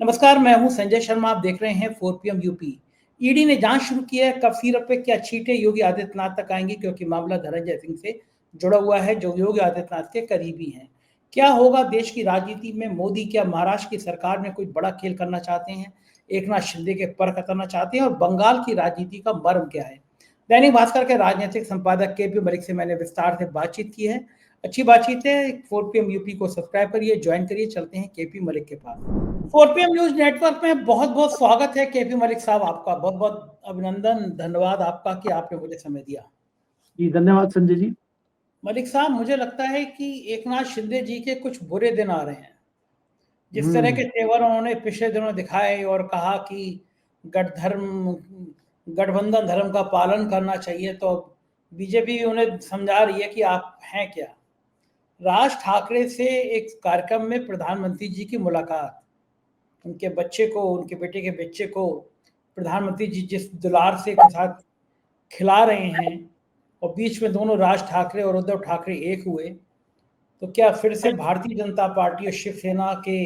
नमस्कार, मैं हूं संजय शर्मा। आप देख रहे हैं 4 PM यूपी। ईडी ने जांच शुरू की है। कब सिर पे क्या छींटे योगी आदित्यनाथ तक आएंगी, क्योंकि मामला धनंजय सिंह से जुड़ा हुआ है, जो योगी आदित्यनाथ के करीबी हैं। क्या होगा देश की राजनीति में? मोदी क्या महाराष्ट्र की सरकार में कोई बड़ा खेल करना चाहते हैं? एकनाथ शिंदे के पर कतरना चाहते हैं? और बंगाल की राजनीति का मर्म क्या है? दैनिक भास्कर के राजनीतिक संपादक केपी मलिक से मैंने विस्तार से बातचीत की है। अच्छी बातचीत है। 4 PM यूपी को सब्सक्राइब करिए, ज्वाइन करिए। चलते हैं केपी मलिक के पास। 4 PM न्यूज नेटवर्क में बहुत बहुत स्वागत है केपी मलिक साहब। आपका बहुत बहुत अभिनंदन, धन्यवाद आपका कि आपने मुझे समय दिया। जी धन्यवाद संजय जी। मलिक साहब, मुझे लगता है कि एकनाथ शिंदे जी के कुछ बुरे दिन आ रहे हैं। जिस तरह के तेवर उन्होंने पिछले दिनों दिखाए और कहा कि गठबंधन धर्म का पालन करना चाहिए, तो बीजेपी उन्हें समझा रही है कि आप हैं क्या। राज ठाकरे से एक कार्यक्रम में प्रधानमंत्री जी की मुलाकात, उनके बच्चे को, उनके बेटे के बच्चे को प्रधानमंत्री जी जिस दुलार से के साथ खिला रहे हैं, और बीच में दोनों राज ठाकरे और उद्धव ठाकरे एक हुए, तो क्या फिर से भारतीय जनता पार्टी और शिवसेना के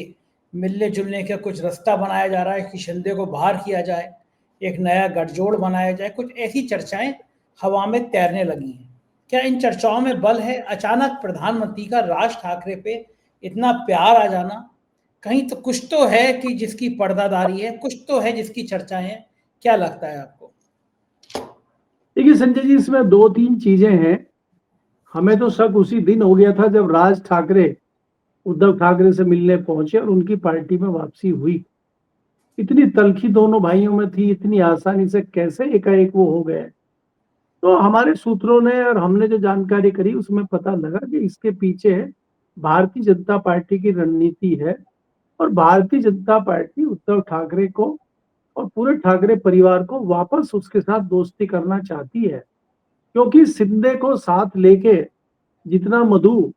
मिलने जुलने का कुछ रास्ता बनाया जा रहा है कि शिंदे को बाहर किया जाए, एक नया गठजोड़ बनाया जाए? कुछ ऐसी चर्चाएं हवा में तैरने लगी हैं। क्या इन चर्चाओं में बल है? अचानक प्रधानमंत्री का राज ठाकरे पे इतना प्यार आ जाना, कहीं तो कुछ तो है कि जिसकी पर्दादारी है, कुछ तो है जिसकी चर्चाएं हैं। क्या लगता है आपको? देखिए संजय जी, इसमें दो तीन चीजें हैं। हमें तो शक उसी दिन हो गया था जब राज ठाकरे उद्धव ठाकरे से मिलने पहुंचे और उनकी पार्टी में वापसी हुई। इतनी तलखी दोनों भाइयों में थी, इतनी आसानी से कैसे एकाएक वो हो गए। तो हमारे सूत्रों ने और हमने जो जानकारी करी उसमें पता लगा कि इसके पीछे भारतीय जनता पार्टी की रणनीति है। और भारतीय जनता पार्टी उद्धव ठाकरे को और पूरे ठाकरे परिवार को वापस उसके साथ दोस्ती करना चाहती है, क्योंकि शिंदे को साथ लेके जितना मधु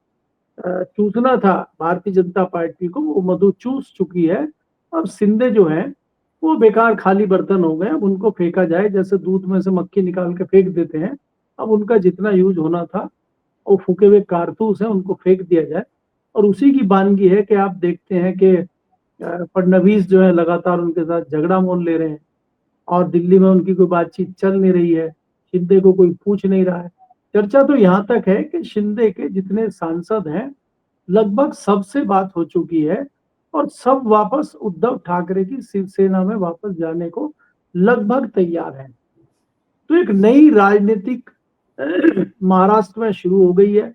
चूसना था भारतीय जनता पार्टी को, वो मधु चूस चुकी है। अब शिंदे जो है वो बेकार खाली बर्तन हो गए। अब उनको फेंका जाए, जैसे दूध में से मक्खी निकाल के फेंक देते हैं। अब उनका जितना यूज होना था, वो फूके हुए कारतूस है, उनको फेंक दिया जाए। और उसी की वानगी है कि आप देखते हैं कि फडणवीस जो है लगातार उनके साथ झगड़ा मोल ले रहे हैं और दिल्ली में उनकी कोई बातचीत चल नहीं रही है। शिंदे को कोई पूछ नहीं रहा है। चर्चा तो यहाँ तक है कि शिंदे के जितने सांसद हैं लगभग सबसे बात हो चुकी है और सब वापस उद्धव ठाकरे की शिवसेना में वापस जाने को लगभग तैयार हैं। तो एक नई राजनीतिक महाराष्ट्र में शुरू हो गई है।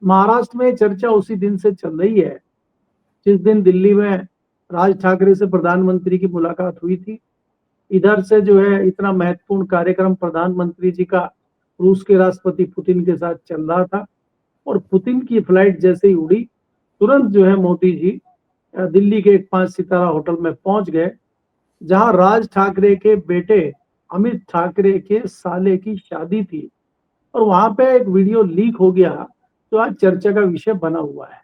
महाराष्ट्र में चर्चा उसी दिन से चल रही है जिस दिन दिल्ली में राज ठाकरे से प्रधानमंत्री की मुलाकात हुई थी। इधर से जो है इतना महत्वपूर्ण कार्यक्रम प्रधानमंत्री जी का रूस के राष्ट्रपति पुतिन के साथ चल रहा था। और पुतिन की फ्लाइट जैसे ही उड़ी, तुरंत जो है मोदी जी दिल्ली के एक 5 सितारा होटल में पहुंच गए, जहां राज ठाकरे के बेटे अमित ठाकरे के साले की शादी थी। और वहां पे एक वीडियो लीक हो गया जो आज चर्चा का विषय बना हुआ है।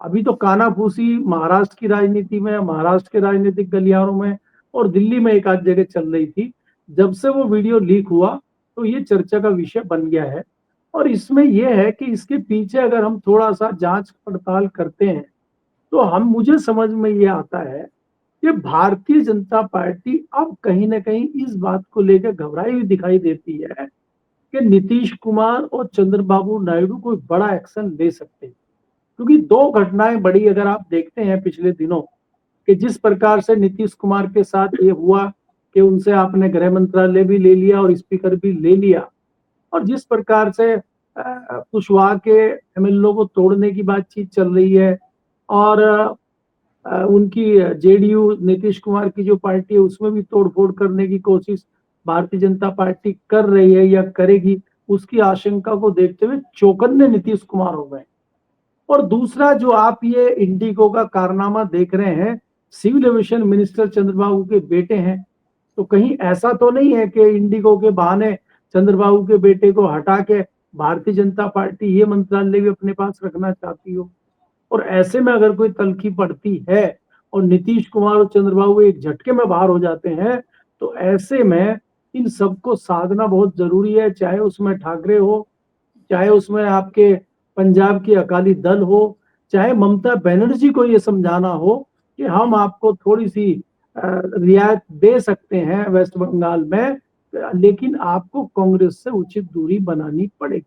अभी तो कानाफूसी महाराष्ट्र की राजनीति में, महाराष्ट्र के राजनीतिक गलियारों में और दिल्ली में एक आध जगह चल रही थी। जब से वो वीडियो लीक हुआ तो ये चर्चा का विषय बन गया है। और इसमें यह है कि इसके पीछे अगर हम थोड़ा सा जांच पड़ताल करते हैं तो मुझे समझ में ये आता है कि भारतीय जनता पार्टी अब कहीं ना कहीं इस बात को लेकर घबराई हुई दिखाई देती है कि नीतीश कुमार और चंद्रबाबू नायडू कोई बड़ा एक्शन ले सकते हैं। क्योंकि दो घटनाएं बड़ी अगर आप देखते हैं पिछले दिनों, कि जिस प्रकार से नीतीश कुमार के साथ ये हुआ कि उनसे आपने गृह मंत्रालय भी ले लिया और स्पीकर भी ले लिया, और जिस प्रकार से कुशवाहा के एमएलए को तोड़ने की बातचीत चल रही है और उनकी जेडीयू नीतीश कुमार की जो पार्टी है उसमें भी तोड़फोड़ करने की कोशिश भारतीय जनता पार्टी कर रही है या करेगी, उसकी आशंका को देखते हुए चौकन्ने नीतीश कुमार हो गए। और दूसरा जो आप ये इंडिगो का कारनामा देख रहे हैं, सिविल एविएशन मिनिस्टर चंद्रबाबू के बेटे हैं, तो कहीं ऐसा तो नहीं है कि इंडिगो के बहाने चंद्रबाबू के बेटे को हटा के भारतीय जनता पार्टी ये मंत्रालय भी अपने पास रखना चाहती हो। और ऐसे में अगर कोई तलखी पड़ती है और नीतीश कुमार और चंद्रबाबू एक झटके में बाहर हो जाते हैं, तो ऐसे में इन सबको साधना बहुत जरूरी है। चाहे उसमें ठाकरे हो, चाहे उसमें आपके पंजाब की अकाली दल हो, चाहे ममता बनर्जी को ये समझाना हो कि कि हम आपको थोड़ी सी रियायत दे सकते हैं वेस्ट बंगाल में, लेकिन आपको कांग्रेस से उचित दूरी बनानी पड़ेगी।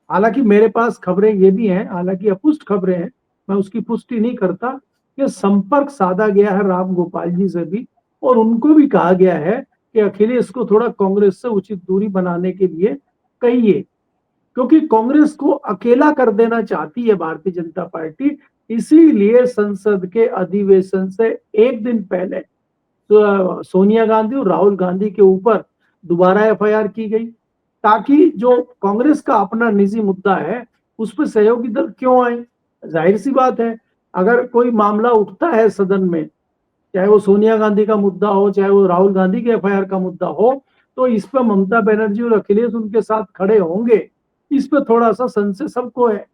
हालांकि मेरे पास खबरें ये भी हैं, हालांकि अपुष्ट खबरें हैं, मैं उसकी पुष्टि नहीं करता, कि संपर्क साधा गया है राम गोपाल जी से भी, और उनको भी कहा गया है कि अखिलेश को थोड़ा कांग्रेस से उचित दूरी बनाने के लिए कहिए, क्योंकि कांग्रेस को अकेला कर देना चाहती है भारतीय जनता पार्टी। इसीलिए संसद के अधिवेशन से एक दिन पहले तो सोनिया गांधी और राहुल गांधी के ऊपर दोबारा एफआईआर की गई, ताकि जो कांग्रेस का अपना निजी मुद्दा है उस पर सहयोगी दल क्यों आए। जाहिर सी बात है, अगर कोई मामला उठता है सदन में, चाहे वो सोनिया गांधी का मुद्दा हो, चाहे वो राहुल गांधी के एफआईआर का मुद्दा हो, तो इस पर ममता बनर्जी और अखिलेश उनके साथ खड़े होंगे। इस पर थोड़ा सा संशय सबको है।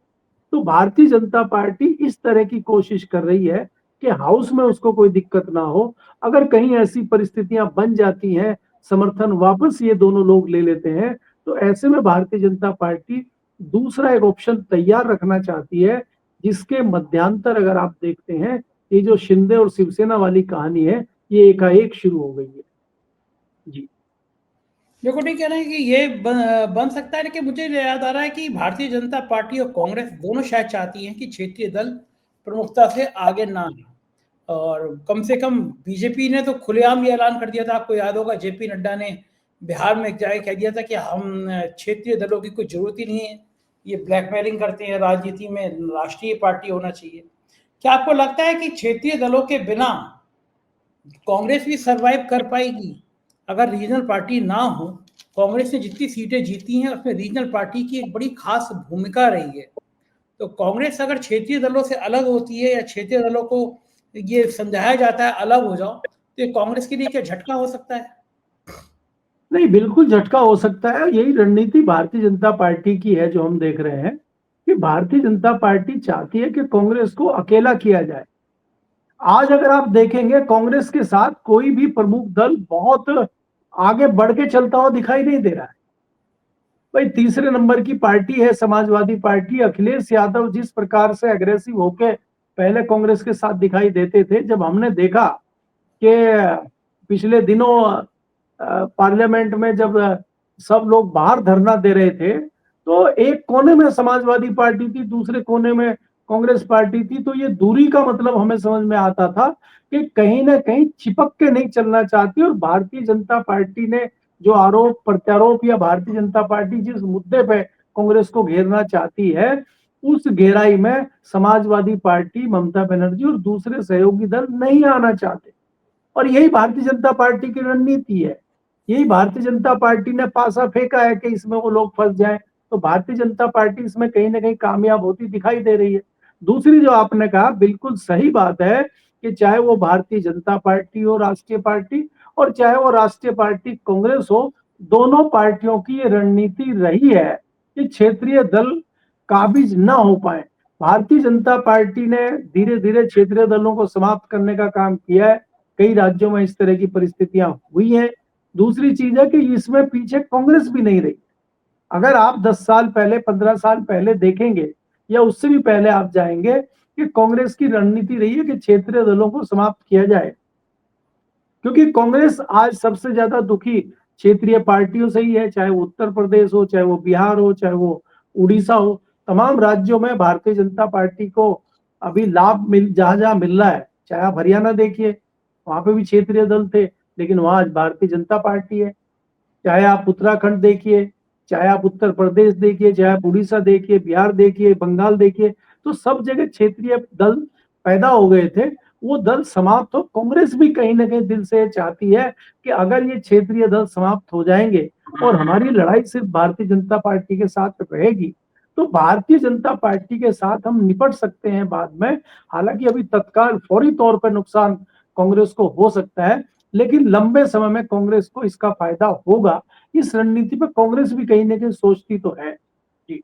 तो भारतीय जनता पार्टी इस तरह की कोशिश कर रही है कि हाउस में उसको कोई दिक्कत ना हो। अगर कहीं ऐसी परिस्थितियां बन जाती हैं, समर्थन वापस ये दोनों लोग ले लेते हैं, तो ऐसे में भारतीय जनता पार्टी दूसरा एक ऑप्शन तैयार रखना चाहती है, जिसके मध्यांतर अगर आप देखते हैं, ये जो शिंदे और शिवसेना वाली कहानी है, ये एकाएक शुरू हो गई है। जी देखो ठीक है ना कि ये बन सकता है, लेकिन मुझे याद आ रहा है कि भारतीय जनता पार्टी और कांग्रेस दोनों शायद चाहती हैं कि क्षेत्रीय दल प्रमुखता से आगे ना आए। और कम से कम बीजेपी ने तो खुलेआम ये ऐलान कर दिया था, आपको याद होगा जेपी नड्डा ने बिहार में एक जगह कह दिया था कि हम क्षेत्रीय दलों की कोई जरूरत ही नहीं है, ये ब्लैकमेलिंग करते हैं, राजनीति में राष्ट्रीय पार्टी होना चाहिए। क्या आपको लगता है कि क्षेत्रीय दलों के बिना कांग्रेस भी सरवाइव कर पाएगी? अगर रीजनल पार्टी ना हो, कांग्रेस ने जितनी सीटें जीती हैं उसमें रीजनल पार्टी की एक बड़ी खास भूमिका रही है। तो कांग्रेस अगर क्षेत्रीय दलों से अलग होती है या क्षेत्रीय दलों को ये समझाया जाता है अलग हो जाओ, तो ये कांग्रेस के लिए क्या झटका हो सकता है? नहीं, बिल्कुल झटका हो सकता है। यही रणनीति भारतीय जनता पार्टी की है जो हम देख रहे हैं, कि भारतीय जनता पार्टी चाहती है कि कांग्रेस को अकेला किया जाए। आज अगर आप देखेंगे, कांग्रेस के साथ कोई भी प्रमुख दल बहुत आगे बढ़ के चलता हुआ दिखाई नहीं दे रहा है। भाई, तीसरे नंबर की पार्टी है समाजवादी पार्टी। अखिलेश यादव जिस प्रकार से अग्रेसिव होके पहले कांग्रेस के साथ दिखाई देते थे, जब हमने देखा कि पिछले दिनों पार्लियामेंट में जब सब लोग बाहर धरना दे रहे थे, तो एक कोने में समाजवादी पार्टी थी, दूसरे कोने में कांग्रेस पार्टी थी। तो ये दूरी का मतलब हमें समझ में आता था कि कहीं ना कहीं चिपक के नहीं चलना चाहती। और भारतीय जनता पार्टी ने जो आरोप प्रत्यारोप, या भारतीय जनता पार्टी जिस मुद्दे पे कांग्रेस को घेरना चाहती है, उस घेराई में समाजवादी पार्टी, ममता बनर्जी और दूसरे सहयोगी दल नहीं आना चाहते। और यही भारतीय जनता पार्टी की रणनीति है। यही भारतीय जनता पार्टी ने पासा फेंका है कि इसमें वो लोग फंस जाएं। तो भारतीय जनता पार्टी इसमें कहीं ना कहीं कामयाब होती दिखाई दे रही है। दूसरी जो आपने कहा, बिल्कुल सही बात है, कि चाहे वो भारतीय जनता पार्टी हो, राष्ट्रीय पार्टी, और चाहे वो राष्ट्रीय पार्टी कांग्रेस हो, दोनों पार्टियों की ये रणनीति रही है कि क्षेत्रीय दल काबिज न हो पाए। भारतीय जनता पार्टी ने धीरे धीरे क्षेत्रीय दलों को समाप्त करने का काम किया है। कई राज्यों में इस तरह की परिस्थितियां हुई हैं। दूसरी चीज है कि इसमें पीछे कांग्रेस भी नहीं रही। अगर आप 10 साल पहले, 15 साल पहले देखेंगे, या उससे भी पहले आप जाएंगे, कि कांग्रेस की रणनीति रही है कि क्षेत्रीय दलों को समाप्त किया जाए। क्योंकि कांग्रेस आज सबसे ज्यादा दुखी क्षेत्रीय पार्टियों से ही है, चाहे वो उत्तर प्रदेश हो, चाहे वो बिहार हो, चाहे वो उड़ीसा हो। तमाम राज्यों में भारतीय जनता पार्टी को अभी लाभ जहां जहां मिल रहा है। चाहे आप हरियाणा देखिए, वहां पे भी क्षेत्रीय दल थे, लेकिन वहां आज भारतीय जनता पार्टी है। चाहे आप उत्तराखंड देखिए, चाहे आप उत्तर प्रदेश देखिए, चाहे आप उड़ीसा देखिए, बिहार देखिए, बंगाल देखिए, तो सब जगह क्षेत्रीय दल पैदा हो गए थे। वो दल समाप्त हो। कांग्रेस भी कहीं ना कहीं दिल से चाहती है कि अगर ये क्षेत्रीय दल समाप्त हो जाएंगे और हमारी लड़ाई सिर्फ भारतीय जनता पार्टी के साथ रहेगी, तो भारतीय जनता पार्टी के साथ हम निपट सकते हैं बाद में। हालांकि अभी तत्काल फौरी तौर पर नुकसान कांग्रेस को हो सकता है, लेकिन लंबे समय में कांग्रेस को इसका फायदा होगा। इस रणनीति पर कांग्रेस भी कहीं ना कहीं सोचती तो है। जी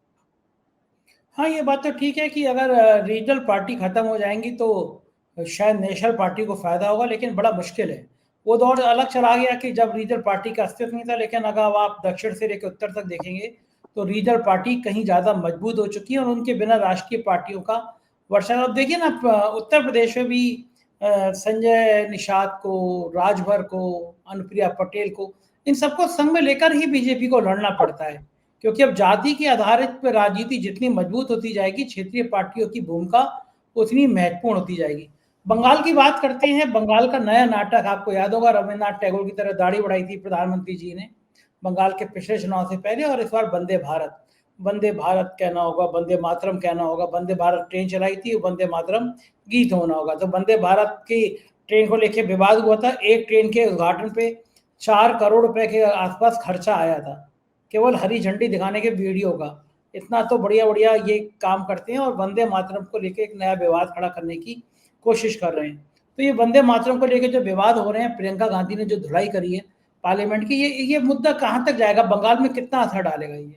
हाँ, ये बात तो ठीक है कि अगर रीजनल पार्टी खत्म हो जाएंगी तो शायद नेशनल पार्टी को फायदा होगा, लेकिन बड़ा मुश्किल है। वो दौर अलग चला गया कि जब रीजनल पार्टी का अस्तित्व नहीं था, लेकिन अगर आप दक्षिण से लेकर उत्तर तक देखेंगे तो रीजनल पार्टी कहीं ज़्यादा मजबूत हो चुकी है और उनके बिना राष्ट्रीय पार्टियों का वर्षा। अब देखिए ना, उत्तर प्रदेश में भी संजय निषाद को, राजभर को, अनुप्रिया पटेल को, इन सबको संग में लेकर ही बीजेपी को लड़ना पड़ता है, क्योंकि अब जाति के आधारित पर राजनीति जितनी मजबूत होती जाएगी, क्षेत्रीय पार्टियों की भूमिका उतनी महत्वपूर्ण होती जाएगी। बंगाल की बात करते हैं। बंगाल का नया नाटक, आपको याद होगा, रविन्द्रनाथ टैगोर की तरह दाढ़ी बढ़ाई थी प्रधानमंत्री जी ने बंगाल के पिछले चुनाव से पहले, और इस बार वंदे भारत कहना होगा, वंदे मातरम कहना होगा। वंदे भारत ट्रेन चलाई थी, वंदे मातरम गीत होना होगा। तो वंदे भारत की ट्रेन को लेकर विवाद हुआ था। एक ट्रेन के उद्घाटन पे 4 करोड़ रुपए के आसपास खर्चा आया था, केवल हरी झंडी दिखाने के वीडियो का। इतना तो बढ़िया बढ़िया ये काम करते हैं, और वंदे मातरम को लेकर एक नया विवाद खड़ा करने की कोशिश कर रहे हैं। तो ये वंदे मातरम को लेकर जो विवाद हो रहे हैं, प्रियंका गांधी ने जो धुलाई करी है पार्लियामेंट की, ये मुद्दा कहां तक जाएगा, बंगाल में कितना असर डालेगा ये?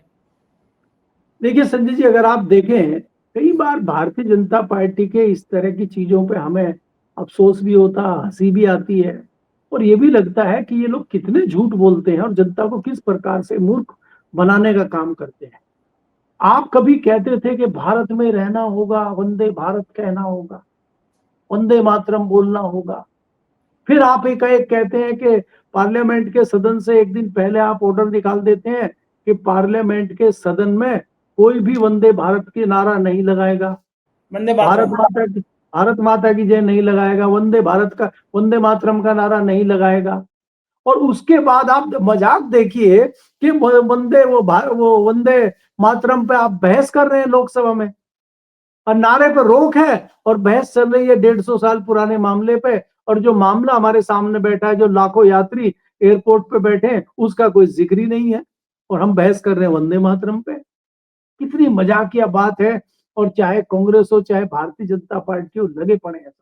देखिए संजय जी, अगर आप देखें, कई बार भारतीय जनता पार्टी के इस तरह की चीजों पे हमें अफसोस भी होता, हंसी भी आती है, और ये भी लगता है कि ये लोग कितने झूठ बोलते हैं और जनता को किस प्रकार से मूर्ख बनाने का काम करते हैं। आप कभी कहते थे कि भारत में रहना होगा, वंदे भारत कहना होगा, वंदे मातरम बोलना होगा। फिर आप एक कहते हैं कि पार्लियामेंट के सदन से एक दिन पहले आप ऑर्डर निकाल देते हैं कि पार्लियामेंट के सदन में कोई भी वंदे भारत की नारा नहीं लगाएगा, भारत माता की जय नहीं लगाएगा, वंदे मातरम का नारा नहीं लगाएगा। और उसके बाद आप मजाक देखिए कि वो वंदे मातरम पे आप बहस कर रहे हैं लोकसभा में, और नारे पर रोक है और बहस चल रही है 150 साल पुराने मामले पे। और जो मामला हमारे सामने बैठा है, जो लाखों यात्री एयरपोर्ट पे बैठे हैं, उसका कोई जिक्र ही नहीं है, और हम बहस कर रहे हैं वंदे मातरम पे। कितनी मजाकिया बात है। और चाहे कांग्रेस हो, चाहे भारतीय जनता पार्टी हो, लगे पड़े हैं।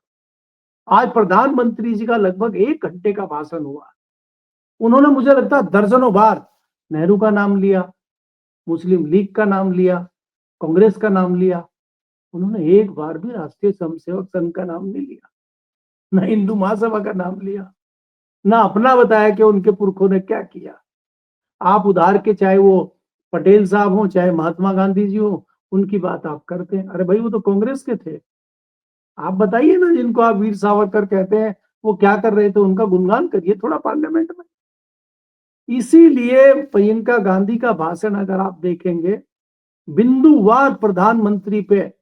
आज प्रधानमंत्री जी का लगभग 1 घंटे का भाषण हुआ। उन्होंने मुझे लगता है दर्जनों बार नेहरू का नाम लिया, मुस्लिम लीग का नाम लिया, कांग्रेस का नाम लिया। उन्होंने एक बार भी राष्ट्रीय स्वयंसेवक संघ का नाम नहीं लिया, ना हिंदू महासभा का नाम लिया, ना अपना बताया कि उनके पुरखों ने क्या किया। आप उधार के, चाहे वो पटेल साहब हो, चाहे महात्मा गांधी जी हो, उनकी बात आप करते हैं। अरे भाई, वो तो कांग्रेस के थे। आप बताइए ना, जिनको आप वीर सावरकर कहते हैं, वो क्या कर रहे थे, उनका गुणगान करिए थोड़ा पार्लियामेंट में। इसीलिए प्रियंका गांधी का भाषण अगर आप देखेंगे, बिंदुवार प्रधानमंत्री पे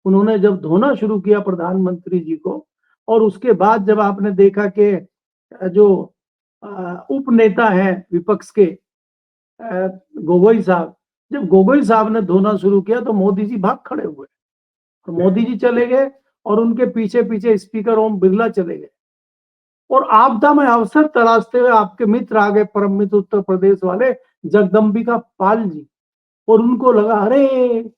उन्होंने जब धोना शुरू किया प्रधानमंत्री जी को, और उसके बाद जब आपने देखा कि जो उप नेता है विपक्ष के गोगोई साहब, जब गोगोई साहब ने धोना शुरू किया तो मोदी जी भाग खड़े हुए, तो मोदी जी चले गए और उनके पीछे पीछे स्पीकर ओम बिरला चले गए। और आपदा में अवसर तलाशते हुए आपके मित्र आ गए, परम मित्र उत्तर प्रदेश वाले जगदम्बिका पाल जी, और उनको लगा अरे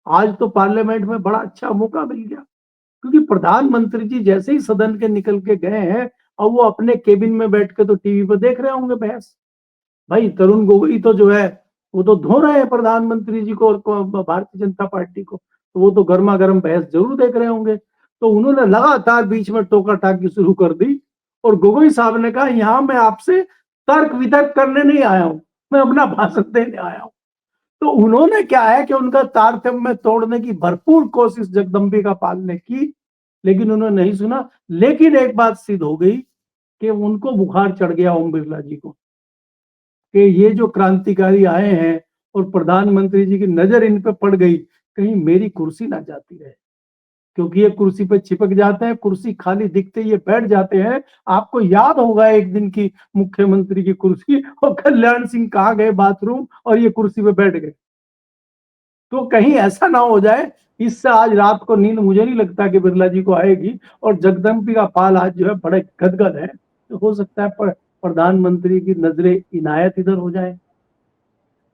आज तो पार्लियामेंट में बड़ा अच्छा मौका मिल गया, क्योंकि प्रधानमंत्री जी जैसे ही सदन के निकल के गए हैं, और वो अपने केबिन में बैठ के तो टीवी पर देख रहे होंगे बहस। भाई तरुण गोगोई तो जो है वो तो धो रहे हैं प्रधानमंत्री जी को और भारतीय जनता पार्टी को, तो वो तो गर्मा गर्म बहस जरूर देख रहे होंगे। तो उन्होंने लगातार बीच में टोका टाकी शुरू कर दी, और गोगोई साहब ने कहा यहाँ मैं आपसे तर्क वितर्क करने नहीं आया हूं, मैं अपना भाषण देने आया हूं। तो उन्होंने क्या है कि उनका तारतम्य तोड़ने की भरपूर कोशिश जगदम्बिका पाल ने की, लेकिन उन्होंने नहीं सुना। लेकिन एक बात सिद्ध हो गई कि उनको बुखार चढ़ गया ओम बिरला जी को, कि ये जो क्रांतिकारी आए हैं और प्रधानमंत्री जी की नजर इन पे पड़ गई, कहीं मेरी कुर्सी ना जाती रहे, क्योंकि ये कुर्सी पे चिपक जाते हैं, कुर्सी खाली दिखते ही ये बैठ जाते हैं। आपको याद होगा एक दिन की मुख्यमंत्री की कुर्सी, और कल्याण सिंह कहाँ गए बाथरूम और ये कुर्सी पे बैठ गए। तो कहीं ऐसा ना हो जाए, इससे आज रात को नींद मुझे नहीं लगता कि बिरला जी को आएगी, और जगदम्बिका पाल आज जो है बड़े गदगद है, तो हो सकता है प्रधानमंत्री की नजरें इनायत इधर हो जाए।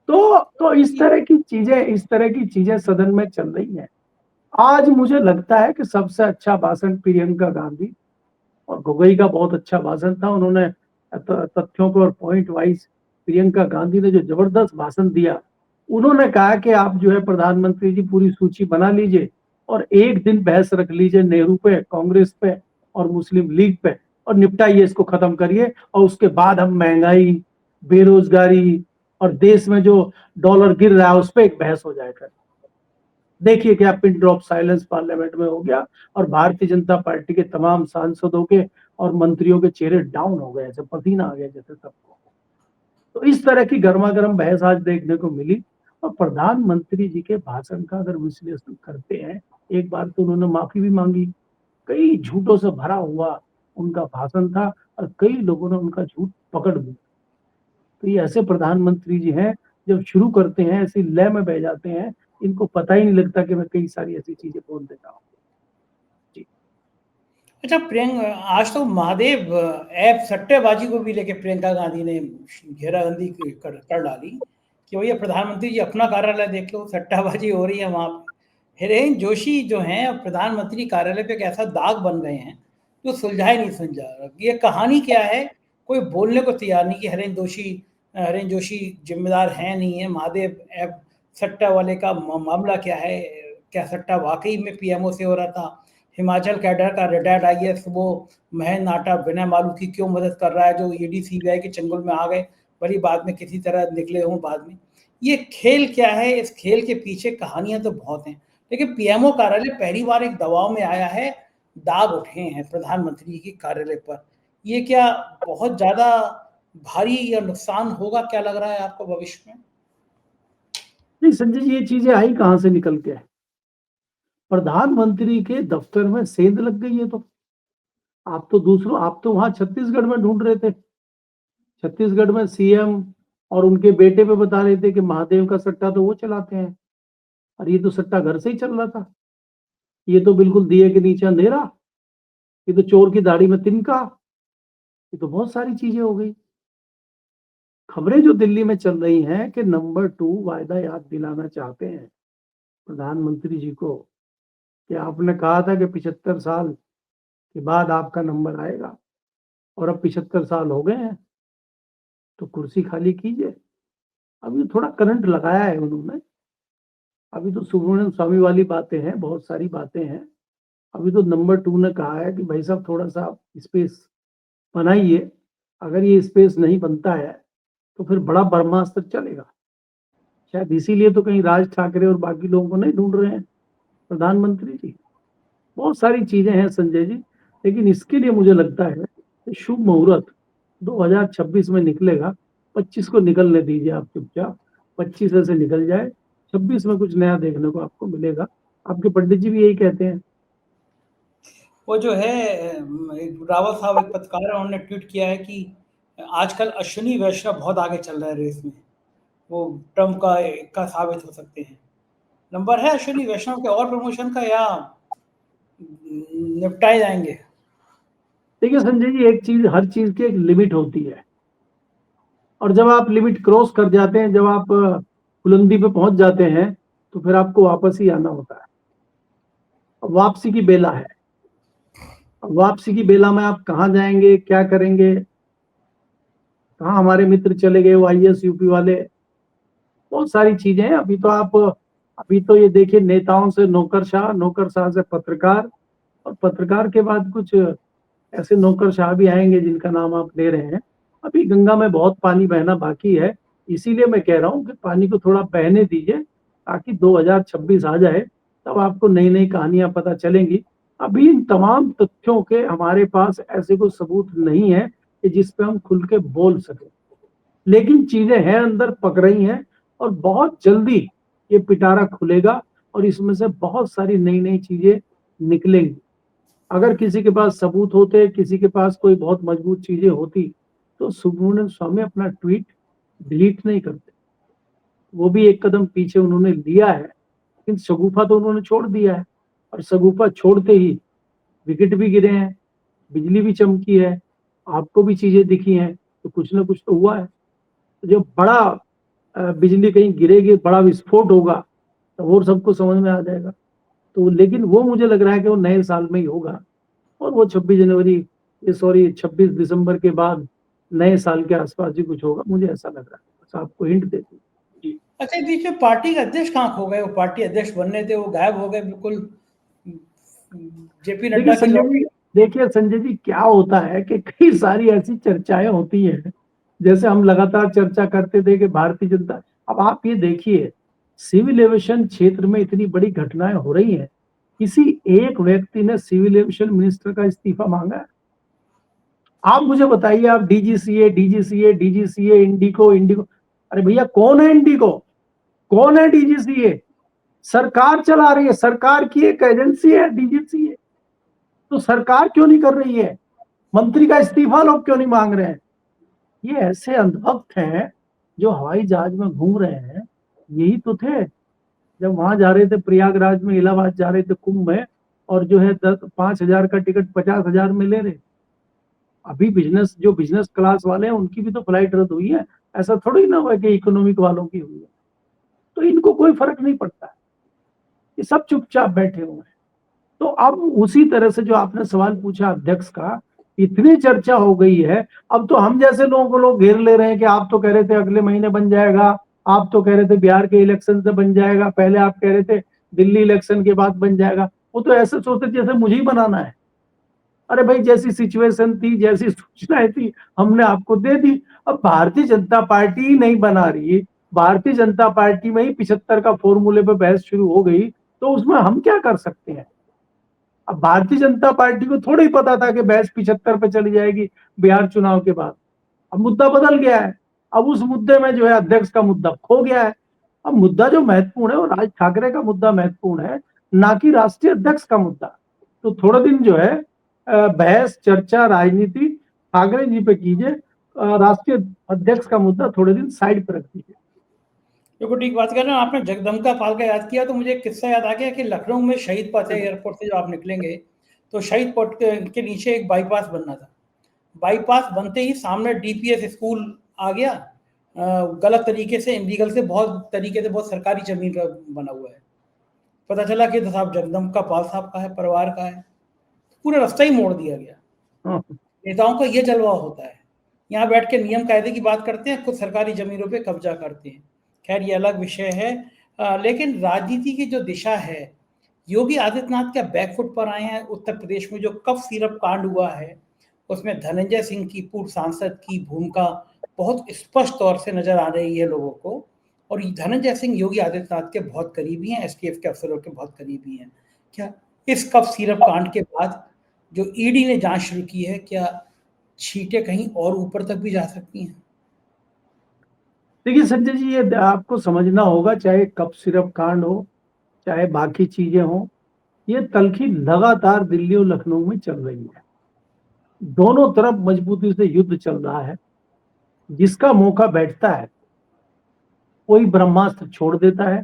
तो इस तरह की चीजें सदन में चल रही हैं। आज मुझे लगता है कि सबसे अच्छा भाषण प्रियंका गांधी और गोगोई का बहुत अच्छा भाषण था। उन्होंने तथ्यों को और पॉइंट वाइज, प्रियंका गांधी ने जो जबरदस्त भाषण दिया, उन्होंने कहा कि आप जो है प्रधानमंत्री जी पूरी सूची बना लीजिए और एक दिन बहस रख लीजिए नेहरू पे, कांग्रेस पे और मुस्लिम लीग पे, और निपटाइए, इसको खत्म करिए, और उसके बाद हम महंगाई, बेरोजगारी और देश में जो डॉलर गिर रहा है उस पर एक बहस हो जाएगा। देखिए क्या पिन ड्रॉप साइलेंस पार्लियामेंट में हो गया और भारतीय जनता पार्टी के तमाम सांसदों के और मंत्रियों के चेहरे डाउन हो गए, ऐसे पसीना आ गया जैसे सबको। तो इस तरह की गर्मा गर्म बहस आज देखने को मिली। और प्रधानमंत्री जी के भाषण का अगर विश्लेषण करते हैं, एक बार तो उन्होंने माफी भी मांगी, कई झूठों से भरा हुआ उनका भाषण था और कई लोगों ने उनका झूठ पकड़ लिया। तो ये ऐसे प्रधानमंत्री जी हैं, जब शुरू करते हैं ऐसी लय में बह जाते हैं, इनको पता ही नहीं लगता कि मैं कई सारी ऐसी चीजें बोल देता हूँ। अच्छा प्रियंका, आज तो महादेव ऐप सट्टेबाजी को भी लेके प्रियंका गांधी ने घेराबंदी कर डाली कि भैया प्रधानमंत्री जी अपना कार्यालय देख लो, सट्टाबाजी हो रही है वहां पे। हिरेन जोशी जो हैं प्रधानमंत्री कार्यालय पे एक ऐसा दाग बन गए हैं जो सुलझा ही नहीं सुलझा। ये कहानी क्या है, कोई बोलने को तैयार नहीं कि हरेन जोशी जिम्मेदार हैं नहीं है। महादेव ऐप सट्टा वाले का मामला क्या है, क्या सट्टा वाकई में पीएमओ से हो रहा था? हिमाचल कैडर का रिटायर्ड आईएएस वो महेंद्र नाटा विनय मालू की क्यों मदद कर रहा है, जो ईडी सीबीआई के चंगुल में आ गए, बड़ी बाद में किसी तरह निकले हों बाद में। ये खेल क्या है? इस खेल के पीछे कहानियां तो बहुत हैं, लेकिन पीएमओ कार्यालय पहली बार एक दबाव में आया है, दाग उठे हैं प्रधानमंत्री के कार्यालय पर। ये क्या बहुत ज्यादा भारी या नुकसान होगा, क्या लग रहा है आपको भविष्य में? नहीं संजय जी, ये चीजें आई कहां से निकल के? प्रधानमंत्री के दफ्तर में सेंध लग गई है। तो आप तो वहां छत्तीसगढ़ में ढूंढ रहे थे, छत्तीसगढ़ में सीएम और उनके बेटे पे बता रहे थे कि महादेव का सट्टा तो वो चलाते हैं, और ये तो सट्टा घर से ही चल रहा था। ये तो बिल्कुल दिए के नीचे अंधेरा, ये तो चोर की दाढ़ी में तिनका, ये तो बहुत सारी चीजें हो गई। खबरें जो दिल्ली में चल रही हैं कि नंबर 2 वायदा याद दिलाना चाहते हैं प्रधानमंत्री जी को कि आपने कहा था कि 75 साल के बाद आपका नंबर आएगा, और अब 75 साल हो गए हैं, तो कुर्सी खाली कीजिए। अभी थोड़ा करंट लगाया है उन्होंने, अभी तो सुब्रमण्यम स्वामी वाली बातें हैं, बहुत सारी बातें हैं। अभी तो नंबर 2 ने कहा है कि भाई साहब थोड़ा सा स्पेस बनाइए, अगर ये स्पेस नहीं बनता है तो फिर बड़ा ब्रह्मास्त्र चलेगा। शायद इसीलिए तो कहीं राज ठाकरे और बाकी लोगों को नहीं ढूंढ रहे हैं प्रधानमंत्री जी। बहुत सारी चीजें हैं संजय जी, लेकिन इसके लिए मुझे लगता है कि शुभ मुहूर्त 2026 में निकलेगा। 25 को निकलने दीजिए आप चुपचाप, 25 ऐसे निकल जाए, 26 में कुछ नया देखने को आपको मिलेगा। आपके पंडित जी भी यही कहते हैं। वो जो है रावत साहब एक पत्रकार है, उन्होंने ट्वीट किया है कि आजकल अश्विनी वैष्णव बहुत आगे चल रहा है रेस में, वो ट्रम्प का साबित हो सकते हैं। नंबर है अश्विनी वैष्णव के और प्रमोशन का, या निपटाए जाएंगे? देखिए संजय जी, एक चीज, हर चीज की एक लिमिट होती है, और जब आप लिमिट क्रॉस कर जाते हैं, जब आप बुलंदी पे पहुंच जाते हैं, तो फिर आपको वापस ही आना होता है। वापसी की बेला है। वापसी की बेला में आप कहाँ जाएंगे, क्या करेंगे, कहाँ हमारे मित्र चले गए वो आईएएस यूपी वाले, बहुत सारी चीजें हैं। अभी तो ये देखिए, नेताओं से नौकरशाह, नौकरशाह से पत्रकार, और पत्रकार के बाद कुछ ऐसे नौकरशाह भी आएंगे जिनका नाम आप ले रहे हैं। अभी गंगा में बहुत पानी बहना बाकी है, इसीलिए मैं कह रहा हूँ कि पानी को थोड़ा बहने दीजिए, ताकि 2026 आ जाए, तब आपको नई नई कहानियां पता चलेंगी। अभी इन तमाम तथ्यों के हमारे पास ऐसे कोई सबूत नहीं है कि जिस पे हम खुल के बोल सके, लेकिन चीजें हैं अंदर पक रही हैं, और बहुत जल्दी ये पिटारा खुलेगा और इसमें से बहुत सारी नई नई चीजें निकलेंगी। अगर किसी के पास सबूत होते, किसी के पास कोई बहुत मजबूत चीजें होती, तो सुब्रमण्यम स्वामी अपना ट्वीट डिलीट नहीं करते। वो भी एक कदम पीछे उन्होंने लिया है, लेकिन शगुफा तो उन्होंने छोड़ दिया है, और शगुफा छोड़ते ही विकेट भी गिरे हैं, बिजली भी चमकी है, आपको भी चीजें दिखी हैं, तो कुछ ना कुछ तो हुआ है। तो जब बड़ा बिजली कहीं गिरेगी, बड़ा विस्फोट होगा, तो वो सबको समझ में आ जाएगा। तो लेकिन वो मुझे लग रहा है कि वो नए साल में ही होगा, और वो 26 दिसंबर के बाद नए साल के आसपास ही कुछ होगा, मुझे ऐसा लग रहा है। बस आपको हिंट देती जी। अच्छा, बीच में पार्टी के अध्यक्ष कहाँ खो गए? वो पार्टी अध्यक्ष बनने थे, वो गायब हो गए बिल्कुल। जेपी देखिए नड्डा की संजय जी, क्या होता है कि कई सारी ऐसी चर्चाएं होती हैं, जैसे हम लगातार चर्चा करते थे कि भारतीय जनता, अब आप ये देखिए, सिविल एविएशन क्षेत्र में इतनी बड़ी घटनाएं हो रही हैं, किसी एक व्यक्ति ने सिविल एविएशन मिनिस्टर का इस्तीफा मांगा है? आप मुझे बताइए, आप डीजीसीए, इंडिको, अरे भैया कौन है इंडिको, कौन है डीजीसीए? सरकार चला रही है, सरकार की एक एजेंसी है डीजीसीए, तो सरकार क्यों नहीं कर रही है? मंत्री का इस्तीफा लोग क्यों नहीं मांग रहे हैं? ये ऐसे अंधभक्त हैं जो हवाई जहाज में घूम रहे हैं। यही तो थे जब वहां जा रहे थे, प्रयागराज में, इलाहाबाद जा रहे थे कुंभ में, और जो है 5,000 का टिकट 50,000 में ले रहे। अभी बिजनेस क्लास वाले हैं उनकी भी तो फ्लाइट रद्द हुई है, ऐसा थोड़ी ना हुआ कि इकोनॉमिक वालों की हुई है। तो इनको कोई फर्क नहीं पड़ता है, ये सब चुपचाप बैठे हुए हैं। तो अब उसी तरह से जो आपने सवाल पूछा अध्यक्ष का, इतनी चर्चा हो गई है, अब तो हम जैसे लोगों को लोग घेर ले रहे हैं कि आप तो कह रहे थे अगले महीने बन जाएगा, आप तो कह रहे थे बिहार के इलेक्शन से बन जाएगा, पहले आप कह रहे थे दिल्ली इलेक्शन के बाद बन जाएगा। वो तो ऐसे सोचते जैसे मुझे ही बनाना है। अरे भाई, जैसी सिचुएशन थी, जैसी सूचनाएं थी, हमने आपको दे दी। अब भारतीय जनता पार्टी ही नहीं बना रही, भारतीय जनता पार्टी में ही 75 का फॉर्मूले पे बहस शुरू हो गई, तो उसमें हम क्या कर सकते हैं? अब भारतीय जनता पार्टी को थोड़ा ही पता था कि बहस 75 पे चली जाएगी बिहार चुनाव के बाद। अब मुद्दा बदल गया है, अब उस मुद्दे में जो है अध्यक्ष का मुद्दा खो गया है। अब मुद्दा जो महत्वपूर्ण है वो राज ठाकरे का मुद्दा महत्वपूर्ण है, ना कि राष्ट्रीय अध्यक्ष का मुद्दा। तो थोड़ा दिन जो है बहस, चर्चा, राजनीति ठाकरे जी पे कीजिए, राष्ट्रीय अध्यक्ष का मुद्दा थोड़े दिन साइड पर रख दीजिए। देखो, ठीक बात कर रहे हो। आपने जगदम्बिका पाल का याद किया तो मुझे एक किस्सा याद आ गया कि लखनऊ में शहीद पथ एयरपोर्ट से जब आप निकलेंगे तो शहीद पथ के नीचे एक बाईपास बनना था। बाईपास बनते ही सामने डीपीएस स्कूल आ गया, गलत तरीके से, इलीगल से, बहुत सरकारी जमीन का बना हुआ है। पता चला कि साहब जगदम्बिका पाल साहब का है, परिवार का है। पूरा रास्ता ही मोड़ दिया गया। नेताओं का ये जलवा होता है, यहाँ बैठ के नियम कायदे की बात करते हैं, खुद सरकारी जमीनों पे कब्जा करते हैं। खैर, ये अलग विषय है। लेकिन राजनीति की जो दिशा है, योगी आदित्यनाथ क्या बैकफुट पर आए हैं। उत्तर प्रदेश में जो कफ सिरप कांड हुआ है उसमें धनंजय सिंह की, पूर्व सांसद की भूमिका बहुत स्पष्ट तौर से नजर आ रही है लोगों को। और धनंजय सिंह योगी आदित्यनाथ के बहुत करीबी हैं, एसटीएफ के अफसरों के बहुत करीबी हैं। क्या इस कफ सिरप कांड के बाद जो ईडी ने जांच शुरू की है, क्या छींटे कहीं और ऊपर तक भी जा सकती हैं? देखिए संजय जी, ये आपको समझना होगा, चाहे कप सिरप कांड हो, चाहे बाकी चीजें हो, ये तल्खी लगातार दिल्ली और लखनऊ में चल रही है। दोनों तरफ मजबूती से युद्ध चल रहा है। जिसका मौका बैठता है कोई ब्रह्मास्त्र छोड़ देता है।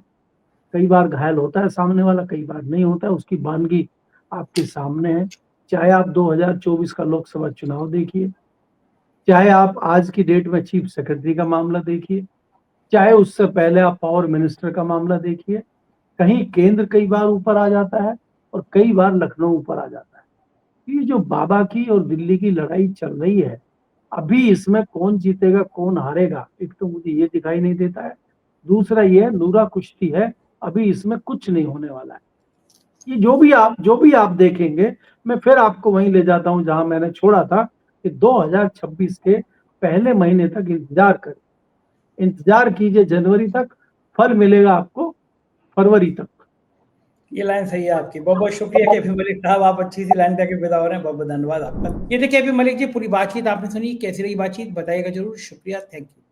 कई बार घायल होता है सामने वाला, कई बार नहीं होता है, उसकी बानगी आपके सामने है। चाहे आप 2024 का लोकसभा चुनाव देखिए, चाहे आप आज की डेट में चीफ सेक्रेटरी का मामला देखिए, चाहे उससे पहले आप पावर मिनिस्टर का मामला देखिए। कहीं केंद्र कई बार ऊपर आ जाता है और कई बार लखनऊ ऊपर आ जाता है। ये जो बाबा की और दिल्ली की लड़ाई चल रही है, अभी इसमें कौन जीतेगा कौन हारेगा, एक तो मुझे ये दिखाई नहीं देता है। दूसरा ये नूरा कुश्ती है, अभी इसमें कुछ नहीं होने वाला है। ये जो भी आप देखेंगे, मैं फिर आपको वहीं ले जाता हूं जहां मैंने छोड़ा था कि 2026 के पहले महीने तक इंतजार करें, इंतजार कीजिए जनवरी तक, फल मिलेगा आपको फरवरी तक। ये लाइन सही है आपकी। बहुत बहुत शुक्रिया केपी मलिक साहब, आप अच्छी सी लाइन देके विदा हो रहे हैं। बहुत बहुत धन्यवाद आपका। ये थे केपी मलिक जी। पूरी बातचीत आपने सुनी, कैसी रही बातचीत बताइएगा जरूर। शुक्रिया, थैंक यू।